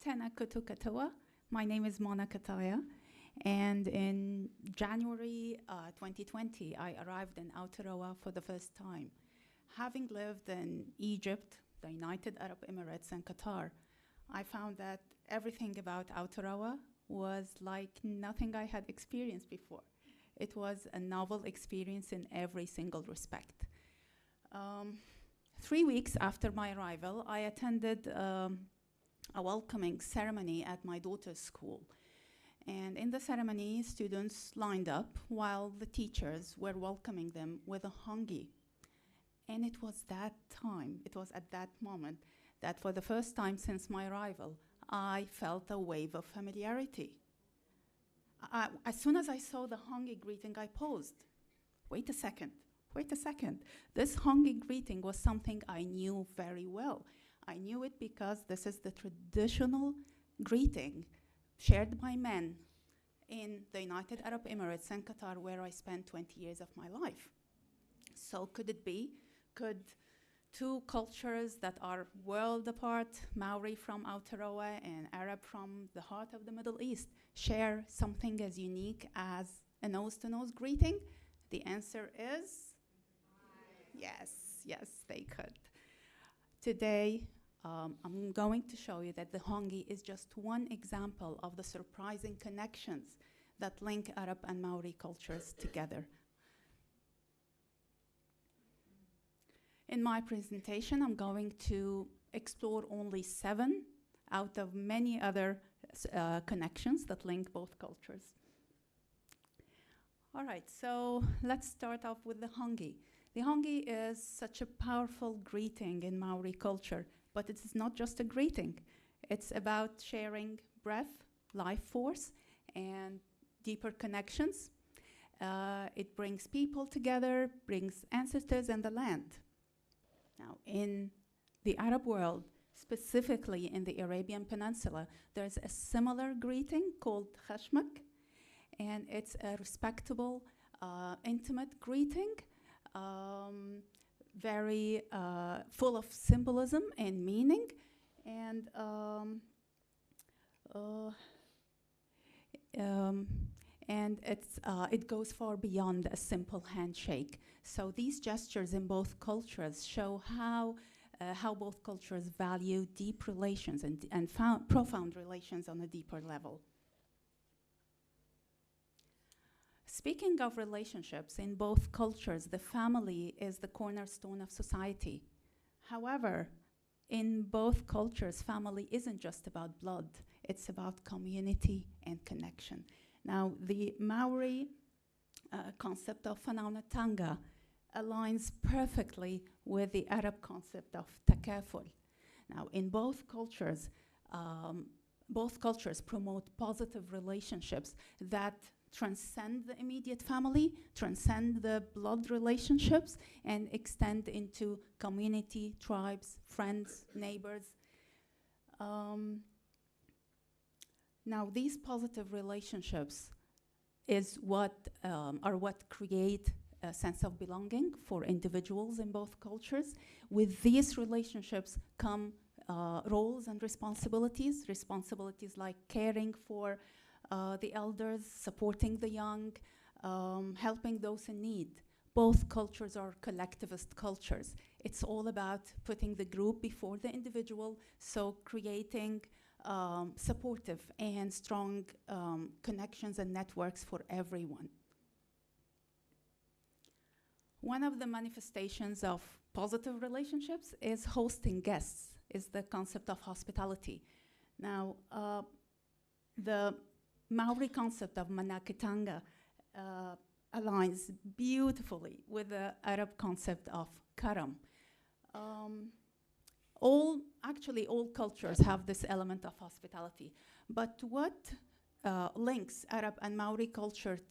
Tena kutu katoa. My name is Mona Kattaya, and in January 2020, I arrived in Aotearoa for the first time. Having lived in Egypt, the United Arab Emirates, and Qatar, I found that everything about Aotearoa was like nothing I had experienced before. It was a novel experience in every single respect. 3 weeks after my arrival, I attended a welcoming ceremony at my daughter's school. And in the ceremony, students lined up while the teachers were welcoming them with a hongi. And it was at that moment, that for the first time since my arrival, I felt a wave of familiarity. As soon as I saw the hongi greeting, I paused. Wait a second. This hongi greeting was something I knew very well. I knew it because this is the traditional greeting shared by men in the United Arab Emirates and Qatar, where I spent 20 years of my life. So could two cultures that are world apart, Maori from Aotearoa and Arab from the heart of the Middle East, share something as unique as a nose-to-nose greeting? The answer is yes, they could. Today, I'm going to show you that the hongi is just one example of the surprising connections that link Arab and Maori cultures together. In my presentation, I'm going to explore only 7 out of many other connections that link both cultures. All right, so let's start off with the hongi. The hongi is such a powerful greeting in Maori culture, but it is not just a greeting. It's about sharing breath, life force, and deeper connections. It brings people together, brings ancestors and the land. Now, in the Arab world, specifically in the Arabian Peninsula, there's a similar greeting called khashmak, and it's a respectable, intimate greeting, very full of symbolism and meaning, and it goes far beyond a simple handshake. So these gestures in both cultures show how both cultures value deep relations and profound relations on a deeper level. Speaking of relationships, in both cultures, the family is the cornerstone of society. However, in both cultures, family isn't just about blood. It's about community and connection. Now, the Maori concept of whanaungatanga aligns perfectly with the Arab concept of takaful. Now, in both cultures promote positive relationships that transcend the immediate family, transcend the blood relationships, and extend into community, tribes, friends, neighbors. Now, these positive relationships are what create a sense of belonging for individuals in both cultures. With these relationships come roles and responsibilities like caring for the elders, supporting the young, helping those in need. Both cultures are collectivist cultures. It's all about putting the group before the individual, so creating supportive and strong connections and networks for everyone. One of the manifestations of positive relationships is hosting guests, is the concept of hospitality. Now, the Maori concept of Mona Kattaya aligns beautifully with the Arab concept of karam. All cultures have this element of hospitality, but what links Arab and Maori cultures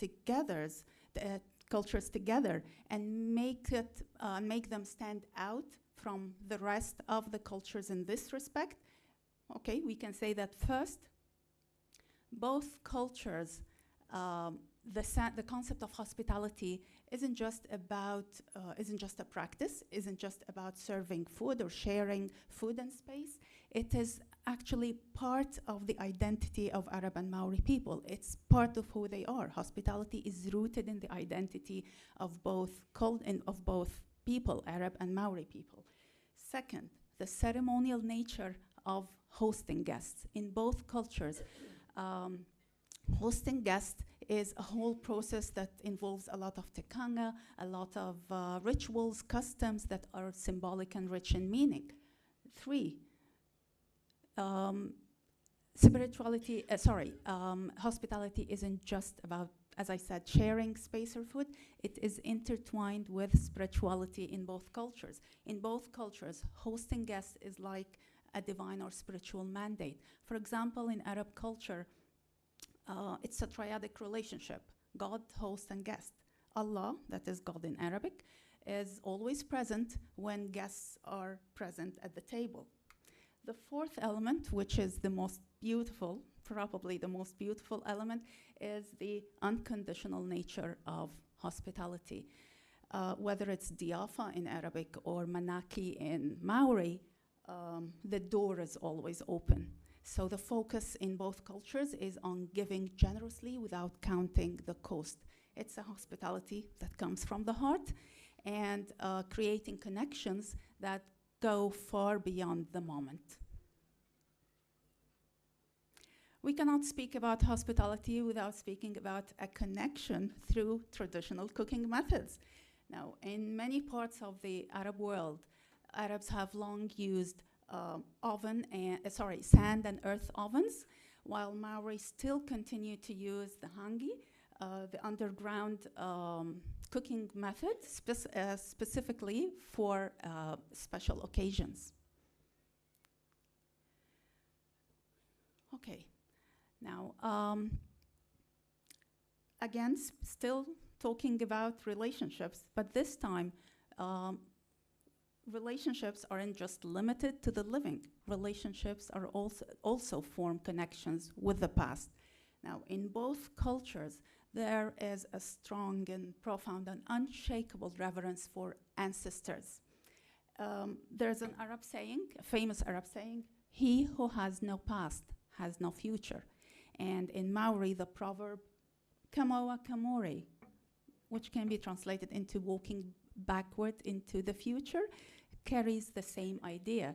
together and make them stand out from the rest of the cultures in this respect? Okay, we can say that first, both cultures, the concept of hospitality isn't just a practice, isn't just about serving food or sharing food and space. It is actually part of the identity of Arab and Maori people. It's part of who they are. Hospitality is rooted in the identity of both people, Arab and Maori people. Second, the ceremonial nature of hosting guests. In both cultures, hosting guests is a whole process that involves a lot of tekanga, a lot of rituals, customs that are symbolic and rich in meaning. Three, hospitality isn't just about, as I said, sharing space or food. It is intertwined with spirituality in both cultures. In both cultures, hosting guests is like a divine or spiritual mandate. For example, in Arab culture, it's a triadic relationship: God, host, and guest. Allah, that is God in Arabic, is always present when guests are present at the table. The fourth element, which is the most beautiful, probably the most beautiful element, is the unconditional nature of hospitality. Whether it's diafa in Arabic or manaki in Maori, the door is always open. So the focus in both cultures is on giving generously without counting the cost. It's a hospitality that comes from the heart and creating connections that go far beyond the moment. We cannot speak about hospitality without speaking about a connection through traditional cooking methods. Now, in many parts of the Arab world, Arabs have long used sand and earth ovens, while Maori still continue to use the hangi, the underground cooking method, specifically for special occasions. Okay, now, again, still talking about relationships, but this time, relationships aren't just limited to the living. Relationships are also form connections with the past. Now, in both cultures, there is a strong and profound and unshakable reverence for ancestors. There's an Arab saying, a famous Arab saying, "He who has no past has no future." And in Maori, the proverb, "Kamoa kamore," which can be translated into walking backward into the future, carries the same idea.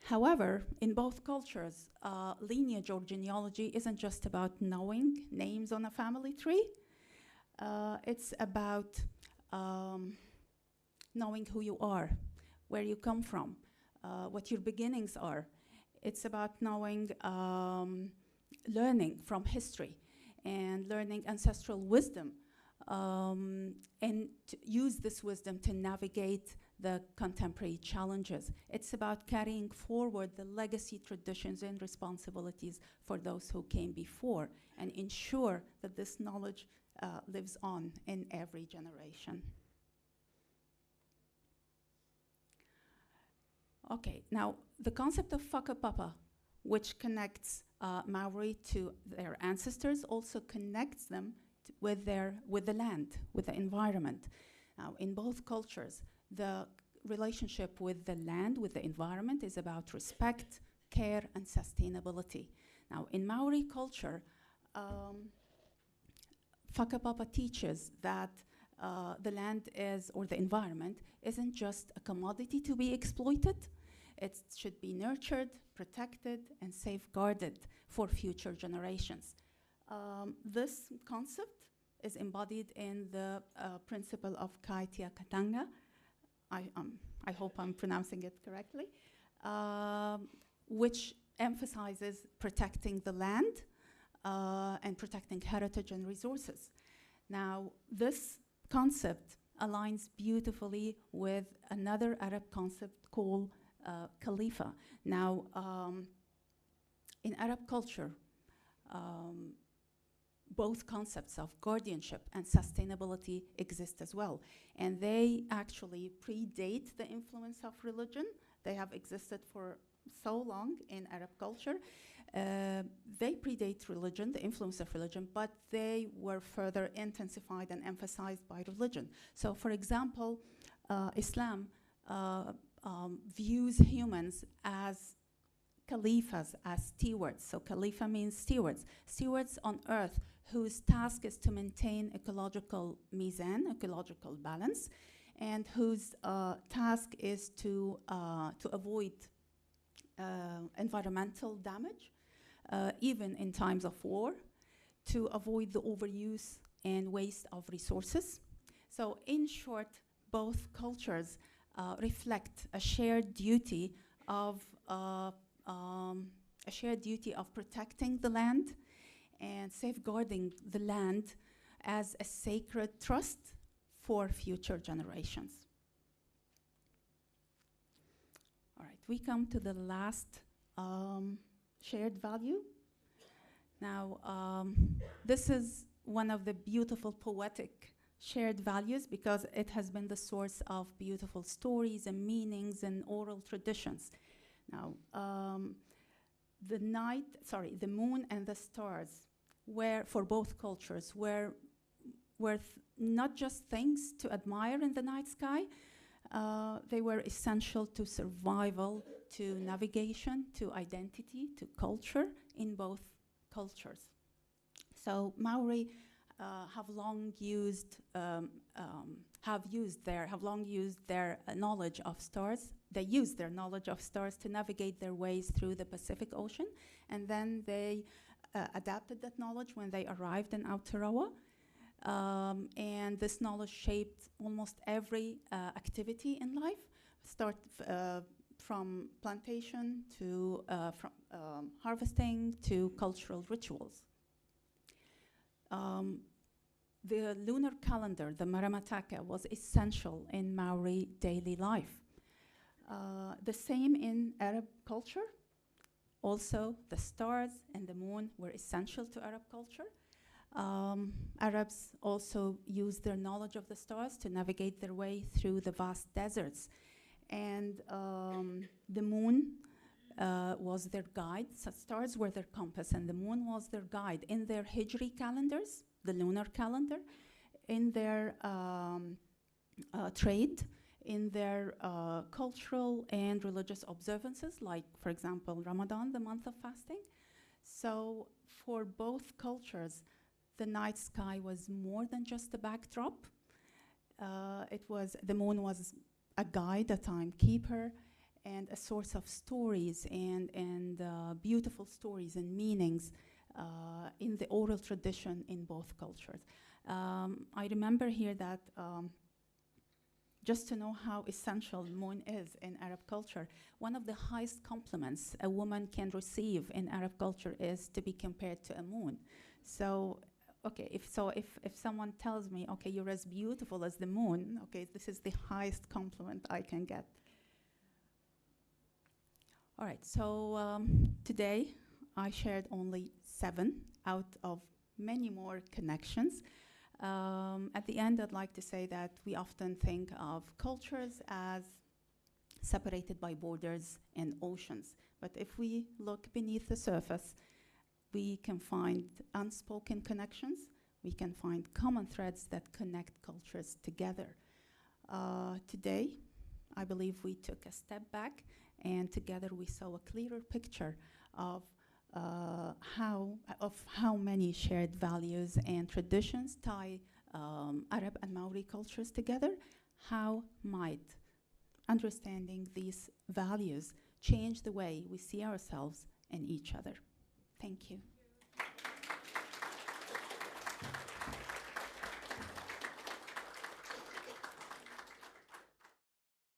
However, in both cultures, lineage or genealogy isn't just about knowing names on a family tree. It's about knowing who you are, where you come from, what your beginnings are. It's about knowing, learning from history and learning ancestral wisdom, and to use this wisdom to navigate the contemporary challenges. It's about carrying forward the legacy, traditions, and responsibilities for those who came before and ensure that this knowledge lives on in every generation. Okay, now the concept of whakapapa, which connects Maori to their ancestors, also connects them with the land, with the environment. Now, in both cultures, the relationship with the land, with the environment, is about respect, care, and sustainability. Now, in Maori culture, whakapapa teaches that the land or the environment isn't just a commodity to be exploited. It should be nurtured, protected, and safeguarded for future generations. This concept is embodied in the principle of Kaitia Katanga. I hope I'm pronouncing it correctly, which emphasizes protecting the land and protecting heritage and resources. Now, this concept aligns beautifully with another Arab concept called Khalifa. Now, in Arab culture, both concepts of guardianship and sustainability exist as well. And they actually predate the influence of religion. They have existed for so long in Arab culture. They predate religion, the influence of religion, but they were further intensified and emphasized by religion. So, for example, Islam views humans as Khalifas, as stewards. So Khalifa means stewards. Stewards on earth whose task is to maintain ecological mizan, ecological balance, and whose task is to avoid environmental damage, even in times of war, to avoid the overuse and waste of resources. So in short, both cultures reflect a shared duty of protecting the land and safeguarding the land as a sacred trust for future generations. All right, we come to the last shared value. Now, this is one of the beautiful poetic shared values because it has been the source of beautiful stories and meanings and oral traditions. Now, the moon and the stars were, for both cultures, were not just things to admire in the night sky. They were essential to survival, to navigation, to identity, to culture in both cultures. So Maori have long used their knowledge of stars. They used their knowledge of stars to navigate their ways through the Pacific Ocean, and then they adapted that knowledge when they arrived in Aotearoa. And this knowledge shaped almost every activity in life, from plantation to harvesting to cultural rituals. The lunar calendar, the Maramataka, was essential in Maori daily life. The same in Arab culture. Also, the stars and the moon were essential to Arab culture. Arabs also used their knowledge of the stars to navigate their way through the vast deserts. And the moon was their guide. So stars were their compass, and the moon was their guide in their Hijri calendars, the lunar calendar, in their trade, in their cultural and religious observances, like, for example, Ramadan, the month of fasting. So for both cultures, the night sky was more than just a backdrop. The moon was a guide, a timekeeper, and a source of stories and beautiful stories and meanings in the oral tradition in both cultures. I remember here that just to know how essential moon is in Arab culture, one of the highest compliments a woman can receive in Arab culture is to be compared to a moon. So, okay, if someone tells me, okay, you're as beautiful as the moon, okay, this is the highest compliment I can get. All right, so today I shared only 7 out of many more connections. At the end, I'd like to say that we often think of cultures as separated by borders and oceans. But if we look beneath the surface, we can find unspoken connections. We can find common threads that connect cultures together. Today, I believe we took a step back, and together we saw a clearer picture of how many shared values and traditions tie Arab and Maori cultures together. How might understanding these values change the way we see ourselves and each other? Thank you.